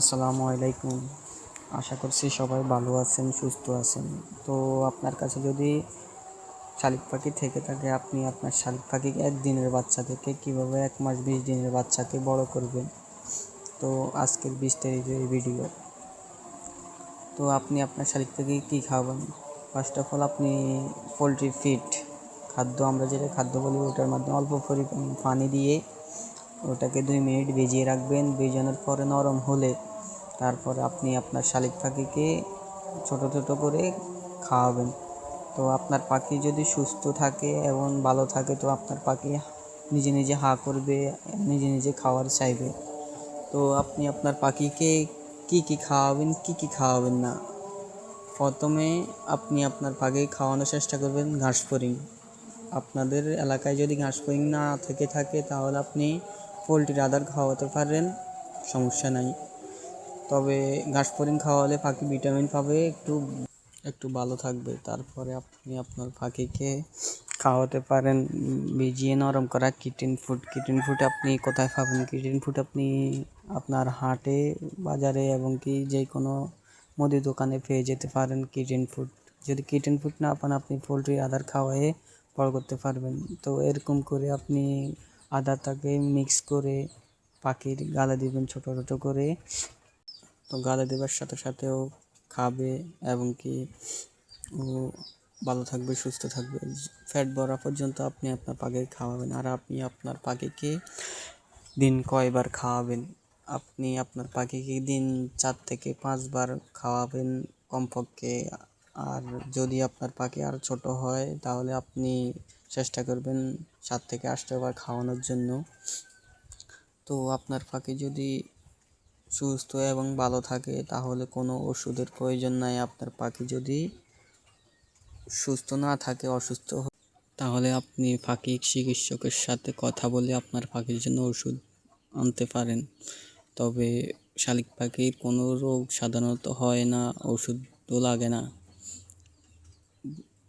আসসালামু আলাইকুম। আশা করছি সবাই ভালো আছেন, সুস্থ আছেন। তো আপনার কাছে যদি শালিক পাখি থেকে থাকে, আপনি আপনার শালিক পাখিকে একদিনের বাচ্চা থেকে কীভাবে 1 মাস 20 দিনের বাচ্চাকে বড় করবেন, তো আজকের বিস্তারিত এই ভিডিও। তো আপনি আপনার শালিক পাখিকে কী খাওয়াবেন? ফার্স্ট অফ অল আপনি পোলট্রি ফিড খাদ্য, আমরা যেটা খাদ্য বলি, ওটার মাধ্যমে অল্প পরিমাণ পানি দিয়ে ওটাকে 2 মিনিট ভিজিয়ে রাখবেন। ভিজানোর পরে নরম হলে তারপরে আপনি আপনার শালিক পাখিকে ছোট ছোট করে খাওয়াবেন। তো আপনার পাখি যদি সুস্থ থাকে এবং ভালো থাকে, তো আপনার পাখি নিজে নিজে হাঁ করবে, নিজে নিজে খাওয়ার চাইবে। তো আপনি আপনার পাখিকে কী কী খাওয়াবেন, কী কী খাওয়াবেন না, প্রথমে আপনি আপনার পাখিকে খাওয়ানোর চেষ্টা করবেন ঘাস ফড়িং। আপনাদের এলাকায় যদি ঘাস ফড়িং না থেকে থাকে, তাহলে আপনি পোলট্রির আদার খাওয়াতে পারেন, সমস্যা নাই। তবে ঘাস ফড়িং খাওয়ালে পাখি ভিটামিন পাবে, একটু ভালো থাকবে। তারপরে আপনি আপনার পাখিকে খাওয়াতে পারেন ভিজিয়ে নরম করা কিটিন ফুড আপনি কোথায় পাবেন? কিটিন ফুড আপনি আপনার হাটে, বাজারে এবং কি যে কোনো মুদি দোকানে পেয়ে যেতে পারেন কিটিন ফুড। যদি কিটিন ফুড না পান, আপনি পোলট্রি আদার খাওয়ায়ে বড় করতে পারবেন। তো এরকম করে আপনি আদাটাকে মিক্স করে পাখির গালে দিবেন ছোট ছোট করে। তো গালে দেওয়ার সাথে সাথেও খাবে এবং কি ও ভালো থাকবে, সুস্থ থাকবে। ফ্যাট ভরা পর্যন্ত আপনি আপনার পাখিকে খাওয়াবেন। আর আপনি আপনার পাখিকে দিন কয়বার খাওয়াবেন? আপনি আপনার পাখিকে দিন 4 থেকে 5 বার খাওয়াবেন কমপক্ষে। আর যদি আপনার পাখি আর ছোট হয়, তাহলে আপনি চেষ্টা করবেন 7 থেকে 8 বার খাওয়ানোর জন্য। তো আপনার পাখি যদি সুস্থ এবং ভালো থাকে, তাহলে কোনো ওষুধের প্রয়োজন নাই। আপনার পাখি যদি সুস্থ না থাকে, অসুস্থ তাহলে আপনি পাখি চিকিৎসকের সাথে কথা বলে আপনার পাখির জন্য ওষুধ আনতে পারেন। তবে শালিক পাখির কোনো রোগ সাধারণত হয় না, ওষুধও লাগে না।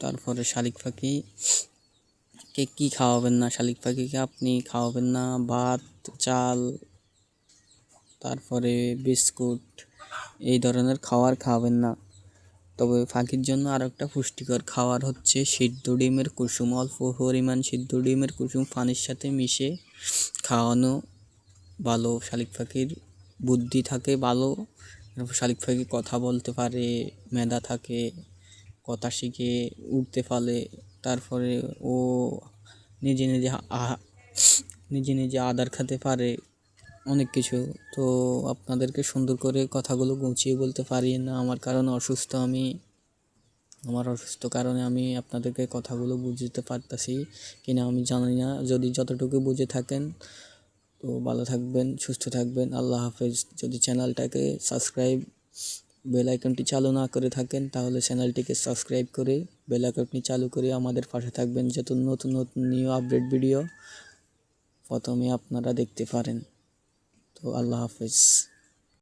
তারপরে শালিক পাখিকে কী খাওয়াবেন না? শালিক পাখিকে আপনি খাওয়াবেন না ভাত, চাল, তারপরে বিস্কুট, এই ধরনের খাবার খাওয়াবেন না। তবে পাখির জন্য আরও একটা পুষ্টিকর খাবার হচ্ছে সিদ্ধ ডিমের কুসুম। অল্প পরিমাণ সিদ্ধ ডিমের কুসুম পানির সাথে মিশে খাওয়ানো ভালো। শালিক পাখির বুদ্ধি থাকে ভালো, শালিক পাখি কথা বলতে পারে, মেধা থাকে, কথা শিখে উঠতে পারে। তারপরে ও নিজে নিজে নিজে নিজে আদার খেতে পারে, অনেক কিছু। তো আপনাদেরকে সুন্দর করে কথাগুলো গুছিয়ে বলতে পারি না, আমার অসুস্থ কারণে আমি আপনাদেরকে কথাগুলো বুঝতে পারতাছি কিনা আমি জানি না। যদি যতটুকু বুঝে থাকেন, তো ভালো থাকবেন, সুস্থ থাকবেন। আল্লাহ হাফেজ। যদি চ্যানেলটাকে বেল আইকনটি চালু না করে থাকেন, তাহলে চ্যানেলটিকে সাবস্ক্রাইব করে বেল আইকনটি চালু করে আমাদের পাশে থাকবেন, যত নতুন নতুন নিউ আপডেট ভিডিও প্রথমে আপনারা দেখতে পারেন। তো আল্লাহ হাফেজ।